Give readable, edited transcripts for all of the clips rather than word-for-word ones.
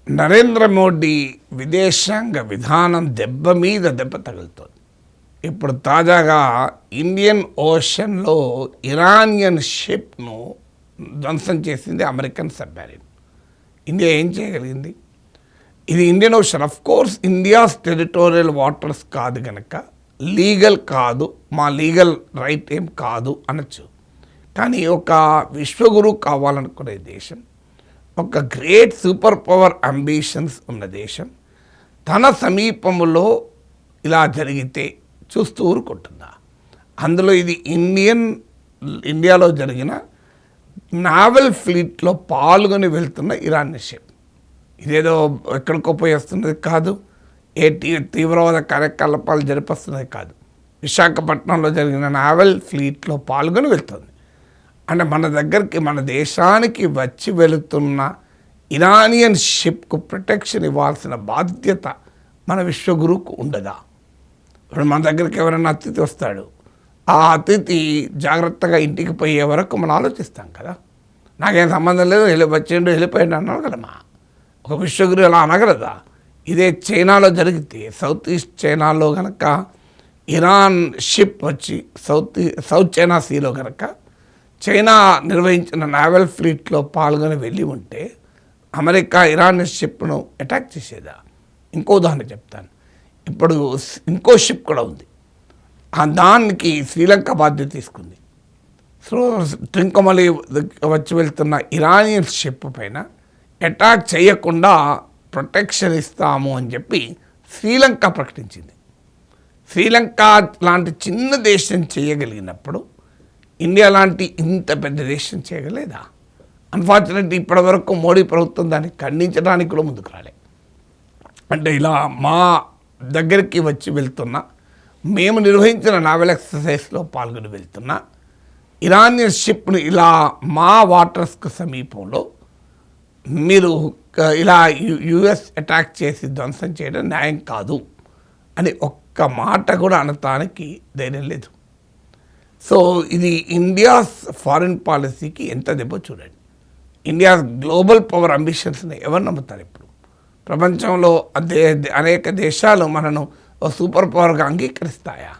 నరేంద్ర మోడీ విదేశాంగ విధానం దెబ్బ మీద దెబ్బ తగులుతోంది. ఇప్పుడు తాజాగా ఇండియన్ ఓషన్లో ఇరానియన్ షిప్ను ధ్వంసం చేసింది అమెరికన్ సబ్మెరీన్. ఇండియా ఏం చేయగలిగింది? ఇది Indian ocean, of course India's territorial waters కాదు కనుక లీగల్ కాదు, మా లీగల్ రైట్ ఏం కాదు అనొచ్చు. కానీ ఒక విశ్వగురు కావాలనుకునే దేశం, ఒక గ్రేట్ సూపర్ పవర్ అంబిషన్స్ ఉన్న దేశం తన సమీపంలో ఇలా జరిగితే చూస్తూ ఊరుకుంటుందా? అందులో ఇది ఇండియాలో జరిగిన నావల్ ఫ్లీట్లో పాల్గొని వెళ్తున్న ఇరాన్ షిప్. ఇదేదో ఎక్కడికో పోయి వస్తున్నది కాదు, ఏ తీవ్రవాద కార్యకలాపాలు జరిపిస్తున్నది కాదు. విశాఖపట్నంలో జరిగిన నావల్ ఫ్లీట్లో పాల్గొని వెళ్తుంది. అంటే మన దగ్గరికి, మన దేశానికి వచ్చి వెళుతున్న ఇరానియన్ షిప్కు ప్రొటెక్షన్ ఇవ్వాల్సిన బాధ్యత మన విశ్వగురువుకు ఉండదా? ఇప్పుడు మన దగ్గరికి ఎవరైనా అతిథి వస్తాడు, ఆ అతిథి జాగ్రత్తగా ఇంటికి పోయే వరకు మనం ఆలోచిస్తాం కదా. నాకేం సంబంధం లేదు, వెళ్ళిపోయాడు అనగలమా? ఒక విశ్వగురు అలా అనగలదా? ఇదే చైనాలో జరిగితే, సౌత్ ఈస్ట్ చైనాలో కనుక ఇరాన్ షిప్ వచ్చి సౌత్ చైనా సీలో కనుక చైనా నిర్వహించిన నావల్ ఫ్లీట్లో పాల్గొని వెళ్ళి ఉంటే అమెరికా ఇరాన్ షిప్ను అటాక్ చేసేదా? ఇంకో ఉదాహరణ చెప్తాను. ఇప్పుడు ఇంకో షిప్ కూడా ఉంది, దానికి శ్రీలంక బాధ్యత తీసుకుంది. సో ట్రింకమలి వచ్చి వెళ్తున్న ఇరానియన్ షిప్ పైన అటాక్ చేయకుండా ప్రొటెక్షన్ ఇస్తాము అని చెప్పి శ్రీలంక ప్రకటించింది. శ్రీలంక లాంటి చిన్న దేశం చేయగలిగినప్పుడు ఇండియా లాంటి ఇంత పెద్ద దేశం చేయగలేదా? అన్ఫార్చునేట్లీ ఇప్పటి వరకు మోడీ ప్రభుత్వం దాన్ని ఖండించడానికి కూడా ముందుకు రాలే. అంటే ఇలా మా దగ్గరికి వచ్చి వెళ్తున్న, మేము నిర్వహించిన నావల్ ఎక్సర్సైజ్లో పాల్గొని వెళ్తున్న ఇరానియన్ షిప్ను ఇలా మా వాటర్స్కు సమీపంలో మీరు ఇలా యుఎస్ అటాక్ చేసి ధ్వంసం చేయడం న్యాయం కాదు అని ఒక్క మాట కూడా అనటానికి ధైర్యం లేదు. సో ఇది ఇండియాస్ ఫారిన్ పాలసీకి ఎంత దెబ్బ చూడండి. ఇండియా గ్లోబల్ పవర్ అంబిషన్స్ని ఎవరు నమ్ముతారు? ఇప్పుడు ప్రపంచంలో అనేక దేశాలు మనను సూపర్ పవర్గా అంగీకరిస్తాయా?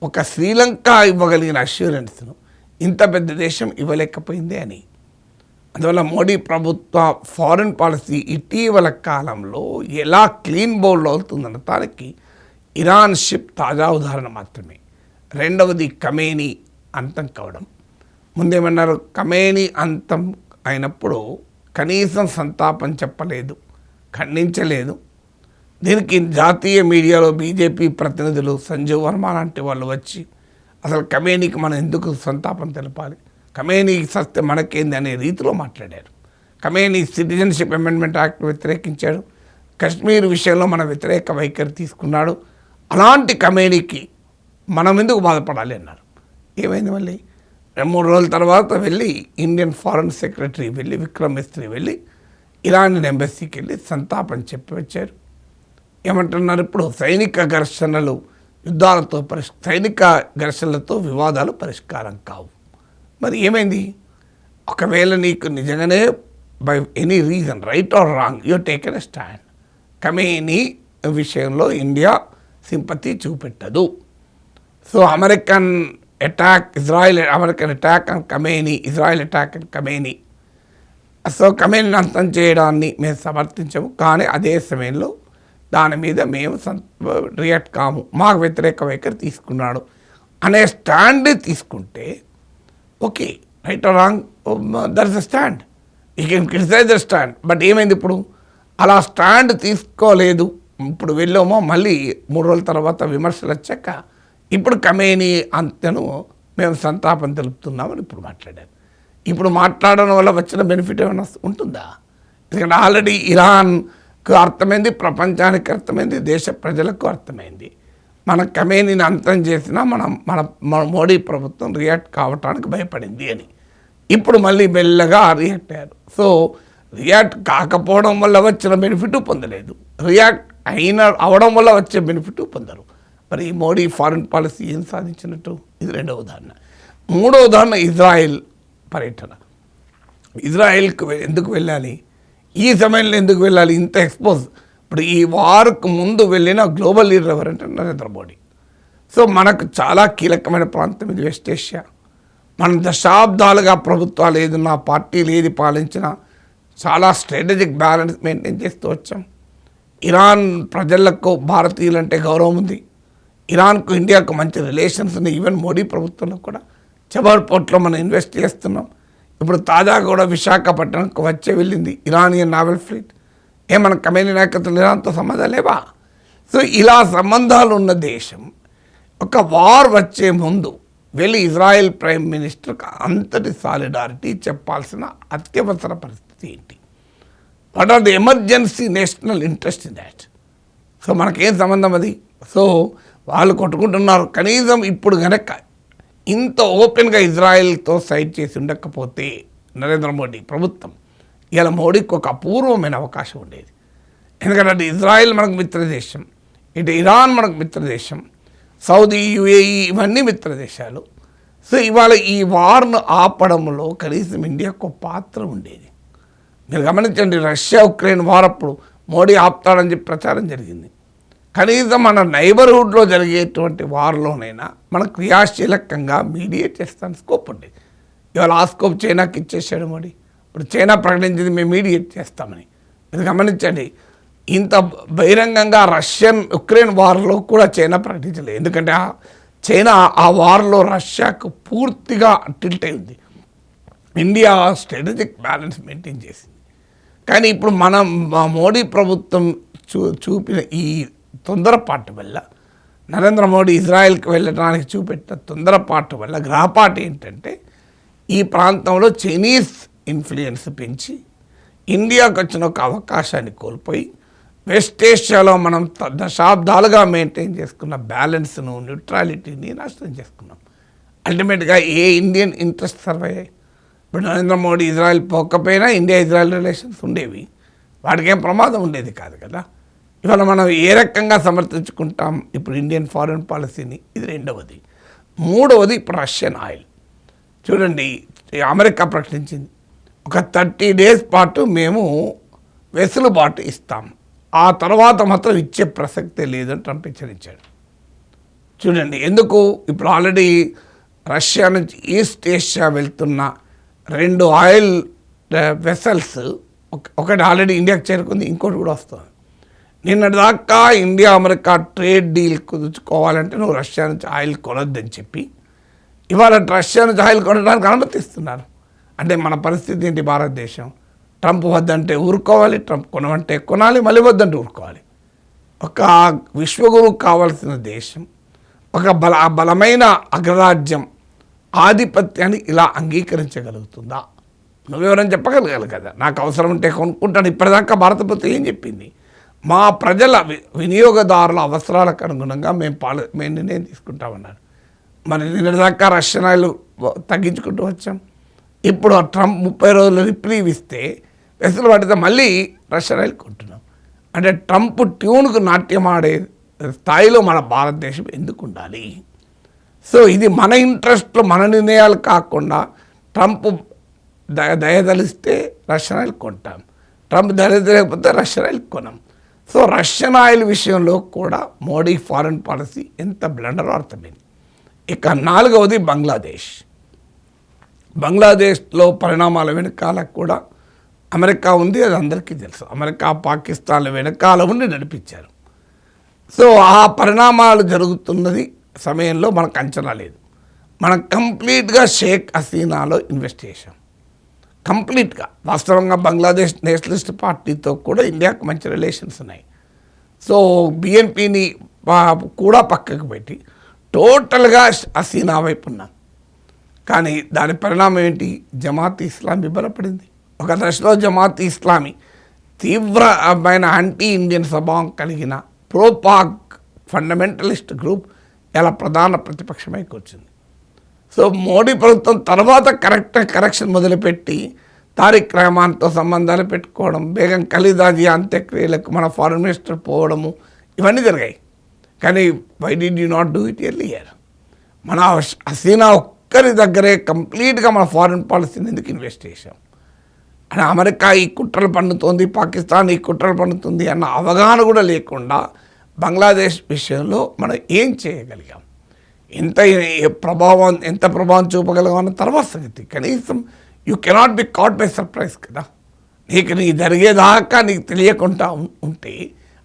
ఒక శ్రీలంక ఇవ్వగలిగిన అష్యూరెన్స్ను ఇంత పెద్ద దేశం ఇవ్వలేకపోయింది అని. అందువల్ల మోడీ ప్రభుత్వ ఫారిన్ పాలసీ ఇటీవల కాలంలో ఎలా క్లీన్ బౌల్ అవుతుందన్న దానికి ఇరాన్ షిప్ తాజా ఉదాహరణ మాత్రమే. రెండవది ఖమేనీ అంతం కావడం. ముందేమన్నారు? ఖమేనీ అంతం అయినప్పుడు కనీసం సంతాపం చెప్పలేదు, ఖండించలేదు. దీనికి జాతీయ మీడియాలో బీజేపీ ప్రతినిధులు సంజీవ్ వర్మ లాంటి వాళ్ళు వచ్చి అసలు ఖమేనీకి మనం ఎందుకు సంతాపం తెలపాలి, ఖమేనీకి సస్తే మనకేంది అనే రీతిలో మాట్లాడారు. ఖమేనీ సిటిజన్షిప్ అమెండ్మెంట్ యాక్ట్ వ్యతిరేకించాడు, కశ్మీర్ విషయంలో మన వ్యతిరేక వైఖరి తీసుకున్నాడు. అలాంటి ఖమేనీకి మనం ఎందుకు బాధపడాలి అన్నారు. ఏమైంది? మళ్ళీ 2-3 రోజుల తర్వాత వెళ్ళి ఇండియన్ ఫారెన్ సెక్రటరీ వెళ్ళి, విక్రమ్ మిస్త్రీ వెళ్ళి ఇరాన్ ఎంబసీకి వెళ్ళి సంతాపం చెప్పి వచ్చారు. ఏమంటున్నారు? ఇప్పుడు సైనిక ఘర్షణలతో వివాదాలు పరిష్కారం కావు. మరి ఏమైంది? ఒకవేళ నీకు నిజంగానే by any reason, right or wrong, you taken a stand. Khamenei విషయంలో ఇండియా సింపతి చూపెట్టదు. So American attack on Khamenei, Israel attack on Khamenei. So ఖమేనీని అంతం చేయడాన్ని మేము సమర్థించము, కానీ అదే సమయంలో దాని మీద మేము రియాక్ట్ కాము, మాకు వ్యతిరేక వైఖరి తీసుకున్నాడు అనే స్టాండ్ తీసుకుంటే okay, right or wrong, that is a stand, you can criticize the stand. But ఏమైంది? ఇప్పుడు అలా స్టాండ్ తీసుకోలేదు. ఇప్పుడు వెళ్ళామో మళ్ళీ 3 రోజుల తర్వాత విమర్శలు వచ్చాక ఇప్పుడు ఖమేనీ అంతను మేము సంతాపం తెలుపుతున్నామని ఇప్పుడు మాట్లాడారు. ఇప్పుడు మాట్లాడడం వల్ల వచ్చిన బెనిఫిట్ ఏమైనా ఉంటుందా? ఎందుకంటే ఆల్రెడీ ఇరాన్కు అర్థమైంది, ప్రపంచానికి అర్థమైంది, దేశ ప్రజలకు అర్థమైంది. మన ఖమేనీని అంతం చేసినా మన మోడీ ప్రభుత్వం రియాక్ట్ కావటానికి భయపడింది అని. ఇప్పుడు మళ్ళీ మెల్లగా రియాక్ట్ అయ్యారు. సో రియాక్ట్ కాకపోవడం వల్ల వచ్చిన బెనిఫిట్ పొందలేదు, రియాక్ట్ అవడం వల్ల వచ్చే బెనిఫిట్ పొందరు. మరి మోడీ ఫారిన్ పాలసీ ఏం సాధించినట్టు? ఇది రెండవ ఉదాహరణ. మూడో ఉదాహరణ ఇజ్రాయెల్ పర్యటన. ఇజ్రాయెల్కు ఎందుకు వెళ్ళాలి? ఈ సమయంలో ఎందుకు వెళ్ళాలి ఇంత ఎక్స్పోజ్? ఇప్పుడు ఈ వార్కు ముందు వెళ్ళిన గ్లోబల్ లీడర్ ఎవరంటే నరేంద్ర మోడీ. సో మనకు చాలా కీలకమైన ప్రాంతం ఇది వెస్ట్ ఏషియా. మన దశాబ్దాలుగా ప్రభుత్వాలు ఏదున్నా, పార్టీలు ఏది పాలించినా చాలా స్ట్రాటజిక్ బ్యాలెన్స్ మెయింటైన్ చేస్తూ వచ్చాం. ఇరాన్ ప్రజలకు భారతీయులంటే గౌరవం ఉంది. ఇరాన్కు ఇండియాకు మంచి రిలేషన్స్ ఉన్నాయి. ఈవెన్ మోడీ ప్రభుత్వంలో కూడా చబర్ పోర్ట్లో మనం ఇన్వెస్ట్ చేస్తున్నాం. ఇప్పుడు తాజాగా కూడా విశాఖపట్నంకు వెళ్ళింది ఇరానియన్ నావల్ ఫ్లీట్. మన కమేని నాయకత్వం ఇరాన్తో సంబంధాలు లేవా? సో ఇలా సంబంధాలు ఉన్న దేశం ఒక వార్ వచ్చే ముందు వెళ్ళి ఇజ్రాయెల్ ప్రైమ్ మినిస్టర్కి అంతటి సాలిడారిటీ చెప్పాల్సిన అత్యవసర పరిస్థితి ఏంటి? What are the emergency national interest in that? So మనకేం సంబంధం అది? సో వాళ్ళు కొట్టుకుంటున్నారు. కనీసం ఇప్పుడు కనుక ఇంత ఓపెన్గా ఇజ్రాయెల్తో సైడ్ చేసి ఉండకపోతే నరేంద్ర మోడీ ప్రభుత్వం, ఇలా మోడీకి ఒక అపూర్వమైన అవకాశం ఉండేది. ఎందుకంటే అటు ఇజ్రాయెల్ మనకు మిత్రదేశం, ఇటు ఇరాన్ మనకు మిత్రదేశం, సౌదీ, యుఏఈ ఇవన్నీ మిత్రదేశాలు. సో ఇవాళ ఈ వార్ను ఆపడంలో కనీసం ఇండియాకు పాత్ర ఉండేది. మీరు గమనించండి, రష్యా ఉక్రెయిన్ వార్ అప్పుడు మోడీ ఆపుతాడని చెప్పి ప్రచారం జరిగింది. కనీసం మన నైబర్హుడ్లో జరిగేటువంటి వార్లోనైనా మన క్రియాశీలకంగా మీడియేట్ చేస్తానికి స్కోప్ ఉండేది. ఇవాళ ఆ స్కోప్ చైనాకి ఇచ్చేసాడు మోడీ. ఇప్పుడు చైనా ప్రకటించింది మేము మీడియేట్ చేస్తామని. మీరు గమనించండి, ఇంత బహిరంగంగా రష్యన్ ఉక్రెయిన్ వార్లో కూడా చైనా ప్రకటించలేదు. ఎందుకంటే చైనా ఆ వార్లో రష్యాకు పూర్తిగా టిల్ట్ అయింది. ఇండియా స్ట్రాటజిక్ బ్యాలెన్స్ మెయింటైన్ చేసింది. కానీ ఇప్పుడు మనం మోడీ ప్రభుత్వం చూపిన ఈ తొందరపాటు వల్ల, నరేంద్ర మోడీ ఇజ్రాయెల్కి వెళ్ళడానికి చూపెట్టిన తొందరపాటు వల్ల గ్రహపాటు ఏంటంటే ఈ ప్రాంతంలో చైనీస్ ఇన్ఫ్లుయెన్స్ పెంచి ఇండియాకు వచ్చిన ఒక అవకాశాన్ని కోల్పోయి వెస్ట్ ఏషియాలో మనం దశాబ్దాలుగా మెయింటైన్ చేసుకున్న బ్యాలెన్స్ను, న్యూట్రాలిటీని నాశనం చేసుకున్నాం. అల్టిమేట్గా ఏ ఇండియన్ ఇంట్రెస్ట్ సర్వ్ అయ్యాయి? ఇప్పుడు నరేంద్ర మోడీ ఇజ్రాయెల్ పోకపోయినా ఇండియా ఇజ్రాయెల్ రిలేషన్స్ ఉండేవి, వాటికేం ప్రమాదం ఉండేది కాదు కదా. ఇవాళ మనం ఏ రకంగా సమర్థించుకుంటాం ఇప్పుడు ఇండియన్ ఫారిన్ పాలసీని? ఇది రెండవది. మూడవది ఇప్పుడు రష్యన్ ఆయిల్. చూడండి, అమెరికా ప్రకటించింది ఒక 30 days పాటు మేము వెసులుబాటు ఇస్తాం, ఆ తర్వాత మాత్రం ఇచ్చే ప్రసక్తే లేదని ట్రంప్ హెచ్చరించాడు. చూడండి ఎందుకు? ఇప్పుడు ఆల్రెడీ రష్యా నుంచి ఈస్ట్ ఏషియా వెళ్తున్న 2 ఆయిల్ వెసల్స్, ఒకటి ఆల్రెడీ ఇండియాకి చేరుకుంది, ఇంకోటి కూడా వస్తుంది. నిన్నటిదాకా ఇండియా అమెరికా ట్రేడ్ డీల్ కుదుర్చుకోవాలంటే నువ్వు రష్యా నుంచి ఆయిల్ కొనొద్దని చెప్పి ఇవాళ రష్యా నుంచి ఆయిల్ కొనడానికి అనుమతిస్తున్నారు. అంటే మన పరిస్థితి ఏంటి? భారతదేశం ట్రంప్ వద్దంటే ఊరుకోవాలి, ట్రంప్ కొనమంటే కొనాలి, మళ్ళీ వద్దంటే ఊరుకోవాలి. ఒక విశ్వగురు కావాల్సిన దేశం, ఒక బలమైన అగ్రరాజ్యం ఆధిపత్యాన్ని ఇలా అంగీకరించగలుగుతుందా? నువ్వెవరని చెప్పగలగాలి కదా. నాకు అవసరం ఉంటే కొనుక్కుంటాను. ఇప్పటిదాకా భారత ప్రభుత్వం ఏం చెప్పింది? మా ప్రజల వినియోగదారుల అవసరాలకు అనుగుణంగా మేము నిర్ణయం తీసుకుంటామన్నారు. మరి నిన్నటిదాకా రష్యన్ ఆయిల్ తగ్గించుకుంటూ వచ్చాం. ఇప్పుడు ట్రంప్ 30 రోజులు రిప్రీవ్ ఇస్తే వెసులుబాటుతో మళ్ళీ రష్యన్ ఆయిల్ కొంటున్నాం. అంటే ట్రంప్ ట్యూన్కు నాట్యం ఆడే స్థాయిలో మన భారతదేశం ఎందుకు ఉండాలి? సో ఇది మన ఇంట్రెస్ట్లో మన నిర్ణయాలు కాకుండా ట్రంప్ దయదలిస్తే రష్యన్ ఆయిల్ కొంటాం, ట్రంప్ దయదలేకపోతే రష్యన్ ఆయిల్ కొనం. సో రష్యన్ ఆయిల్ విషయంలో కూడా మోడీ ఫారిన్ పాలసీ ఎంత బ్లండరో అర్థమైంది. ఇక 4వది బంగ్లాదేశ్. బంగ్లాదేశ్లో పరిణామాల వెనకాల కూడా అమెరికా ఉంది, అది అందరికీ తెలుసు. అమెరికా పాకిస్తాన్ల వెనకాల ఉండి నడిపించారు. సో ఆ పరిణామాలు జరుగుతున్నది సమయంలో మనకు అంచనా లేదు. మనం కంప్లీట్గా షేక్ హసీనాలో ఇన్వెస్ట్ చేశాం, కంప్లీట్గా. వాస్తవంగా బంగ్లాదేశ్ నేషనలిస్ట్ పార్టీతో కూడా ఇండియాకు మంచి రిలేషన్స్ ఉన్నాయి. సో బిఎన్పిని కూడా పక్కకు పెట్టి టోటల్గా హసీనా వైపు ఉన్నాం. కానీ దాని పరిణామం ఏంటి? జమాత్ ఇస్లామీ బలపడింది. ఒక దశలో జమాత్ ఇస్లామీ తీవ్రమైన యాంటీ ఇండియన్ స్వభావం కలిగిన ప్రోపాక్ ఫండమెంటలిస్ట్ గ్రూప్ ఇలా ప్రధాన ప్రతిపక్షమై కూర్చుంది. సో మోడీ ప్రభుత్వం తర్వాత కరెక్షన్ మొదలుపెట్టి తారిక్ రెహమాన్తో సంబంధాలు పెట్టుకోవడం, బేగం ఖలీదా జియా అంత్యక్రియలకు మన ఫారిన్ మినిస్టర్ పోవడము, ఇవన్నీ జరిగాయి. కానీ why did you not do it earlier? మన హసీనా ఒక్కరి దగ్గరే కంప్లీట్గా మన ఫారిన్ పాలసీని ఎందుకు ఇన్వెస్ట్ చేశాం? అని అమెరికా ఈ కుట్రలు పన్నుతోంది, పాకిస్తాన్ ఈ కుట్రలు పన్నుతుంది అన్న అవగాహన కూడా లేకుండా బంగ్లాదేశ్ విషయంలో మనం ఏం చేయగలిగాం, ఎంత ప్రభావం చూపగలిగామన్న తర్వాత సంగతి. కనీసం you cannot be caught by surprise కదా. నీ జరిగేదాకా నీకు తెలియకుండా ఉంటే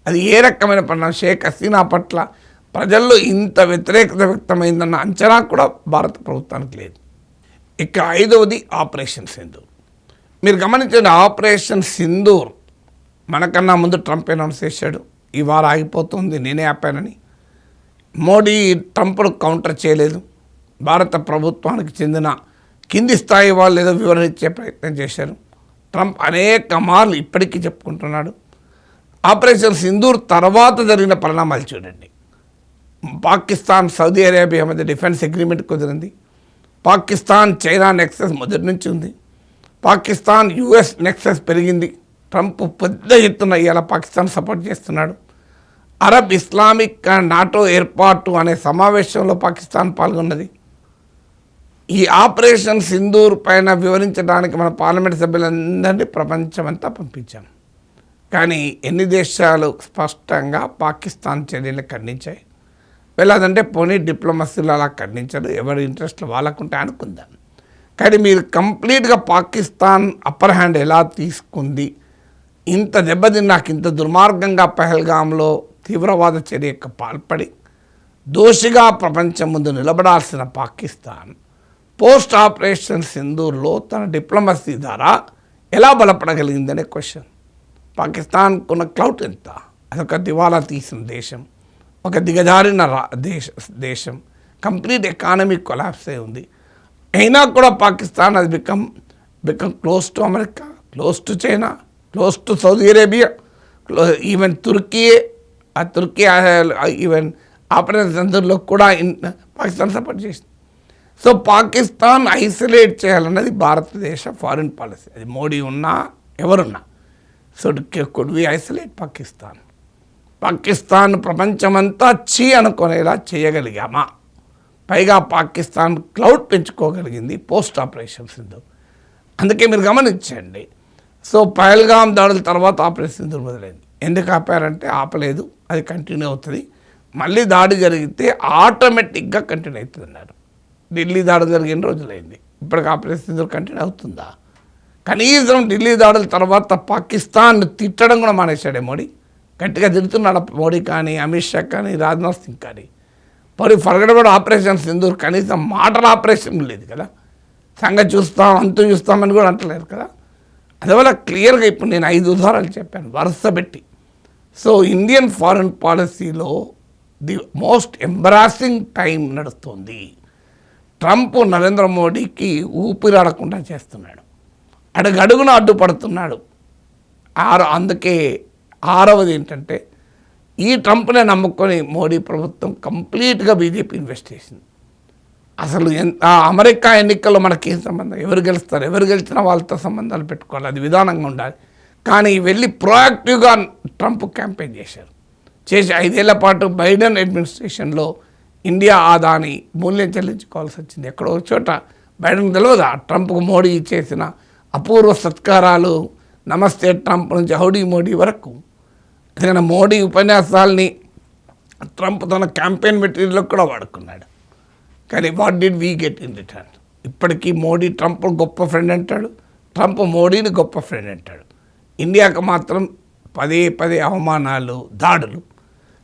అది ఏ రకమైన పరిణామం. షేక్ హసీనా పట్ల ప్రజల్లో ఇంత వ్యతిరేకత వ్యక్తమైందన్న అంచనా కూడా భారత ప్రభుత్వానికి లేదు. ఇక 5వది ఆపరేషన్ సింధూర్. మీరు గమనించండి, ఆపరేషన్ సింధూర్ మనకన్నా ముందు ట్రంప్ అనౌన్స్ చేశాడు, ఈ వారం ఆగిపోతుంది, నేనే ఆపానని. మోడీ ట్రంప్ను కౌంటర్ చేయలేదు. భారత ప్రభుత్వానికి చెందిన కింది స్థాయి వాళ్ళు ఏదో వివరణ ఇచ్చే ప్రయత్నం చేశారు. ట్రంప్ అనేక మార్లు ఇప్పటికీ చెప్పుకుంటున్నాడు. ఆపరేషన్ సింధూర్ తర్వాత జరిగిన పరిణామాలు చూడండి. పాకిస్తాన్ సౌదీ అరేబియా మధ్య డిఫెన్స్ అగ్రిమెంట్ కుదిరింది. పాకిస్తాన్ చైనా నెక్సెస్ మొదటి నుంచి ఉంది. పాకిస్తాన్ యుఎస్ నెక్సెస్ పెరిగింది. ట్రంప్ పెద్ద ఎత్తున ఇవాళ పాకిస్తాన్ సపోర్ట్ చేస్తున్నాడు. అరబ్ ఇస్లామిక్ నాటో ఏర్పాటు అనే సమావేశంలో పాకిస్తాన్ పాల్గొన్నది. ఈ ఆపరేషన్ సింధూర్ పైన వివరించడానికి మన పార్లమెంట్ సభ్యులందరినీ ప్రపంచమంతా పంపించాం. కానీ ఎన్ని దేశాలు స్పష్టంగా పాకిస్తాన్ చర్యలు ఖండించాయి? వెళ్ళదంటే పోనీ డిప్లొమసీలు అలా ఖండించరు, ఎవరి ఇంట్రెస్ట్లు వాళ్ళకుంటే అనుకుందాం. కానీ మీరు కంప్లీట్గా పాకిస్తాన్ అప్పర్ హ్యాండ్ ఎలా తీసుకుంది, ఇంత దెబ్బతిన్నాక ఇంత దుర్మార్గంగా పహల్గాంలో తీవ్రవాద చర్యకు పాల్పడి దోషిగా ప్రపంచం ముందు నిలబడాల్సిన పాకిస్తాన్ పోస్ట్ ఆపరేషన్ సింధూర్లో తన డిప్లొమసీ ద్వారా ఎలా బలపడగలిగిందనే క్వశ్చన్. పాకిస్తాన్కున్న క్లౌట్ ఎంత? అదొక దివాలా తీసిన దేశం, ఒక దిగజారిన దేశం, కంప్లీట్ ఎకానమీ కొలాప్స్ అయి ఉంది. అయినా కూడా పాకిస్తాన్ అది become close to America, close to China, close to Saudi Arabia, even Turkey even operation సింధూర్లో కూడా పాకిస్తాన్ సపోర్ట్ చేసింది. సో పాకిస్తాన్ ఐసోలేట్ చేయాలన్నది భారతదేశ ఫారిన్ పాలసీ. అది మోడీ ఉన్నా ఎవరున్నా. So could we isolate Pakistan ప్రపంచమంతా అనుకునేలా చేయగలిగామా? పైగా పాకిస్తాన్ క్లౌడ్ పెంచుకోగలిగింది పోస్ట్ ఆపరేషన్ సింధూర్. అందుకే మీరు గమనించండి, సో పహల్గాం దాడుల తర్వాత ఆపరేషన్ సింధూర్ మొదలైంది. ఎందుకు ఆపారంటే ఆపలేదు, అది కంటిన్యూ అవుతుంది. మళ్ళీ దాడి జరిగితే ఆటోమేటిక్గా కంటిన్యూ అవుతుంది అన్నారు. ఢిల్లీ దాడి జరిగిన రోజులైంది, ఇప్పటికి ఆపరేషన్ సింధూర్ కంటిన్యూ అవుతుందా? కనీసం ఢిల్లీ దాడుల తర్వాత పాకిస్తాన్ తిట్టడం కూడా మానేశాడే మోడీ. గట్టిగా తిడుతున్నాడు మోడీ కానీ, అమిత్ షా కానీ, రాజ్నాథ్ సింగ్ కానీ. మరి ఫర్గడబడి ఆపరేషన్ సింధూర్ కనీసం మాటల ఆపరేషన్ లేదు కదా. సంగతి చూస్తాం, అంతు చూస్తామని కూడా అంటలేరు కదా. అందువల్ల క్లియర్గా ఇప్పుడు నేను 5 ఉదాహరణలు చెప్పాను వరుస పెట్టి. సో ఇండియన్ ఫారిన్ పాలసీలో ది మోస్ట్ ఎంబరాసింగ్ టైం నడుస్తుంది. ట్రంప్ నరేంద్ర మోడీకి ఊపిరాడకుండా చేస్తున్నాడు, అడుగడుగున అడ్డుపడుతున్నాడు. అందుకే 6వది ఏంటంటే, ఈ ట్రంప్నే నమ్ముకొని మోడీ ప్రభుత్వం కంప్లీట్గా బీజేపీ ఇన్వెస్ట్ చేసింది. అసలు అమెరికా ఎన్నికల్లో మనకేం సంబంధం? ఎవరు గెలుస్తారు, ఎవరు గెలిచినా వాళ్ళతో సంబంధాలు పెట్టుకోవాలి, అది విధానంగా ఉండాలి. కానీ వెళ్ళి ప్రోయాక్టివ్గా ట్రంప్ క్యాంపెయిన్ చేసి 5 ఏళ్ల పాటు బైడెన్ అడ్మినిస్ట్రేషన్లో ఇండియా ఆదాని మూల్యం చెల్లించుకోవాల్సి వచ్చింది. ఎక్కడో చోట బైడెన్ తెలియదా ట్రంప్కు మోడీ చేసిన అపూర్వ సత్కారాలు, నమస్తే ట్రంప్ నుంచి హౌడీ మోడీ వరకు. అందుకని మోడీ ఉపన్యాసాలని ట్రంప్ తన క్యాంపెయిన్ మెటీరియల్లో కూడా వాడుకున్నాడు. కానీ what did we get in return? ఇప్పటికీ మోడీ ట్రంప్ గొప్ప ఫ్రెండ్ అంటాడు, ట్రంప్ మోడీని గొప్ప ఫ్రెండ్ అంటాడు. ఇండియాకు మాత్రం పదే అవమానాలు, దాడులు.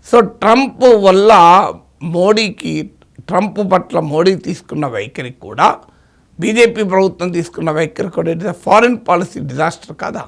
సో ట్రంప్ వల్ల ట్రంప్ పట్ల మోడీ తీసుకున్న వైఖరి కూడా, బీజేపీ ప్రభుత్వం తీసుకున్న వైఖరి కూడా ఫారిన్ పాలసీ డిజాస్టర్ కాదా?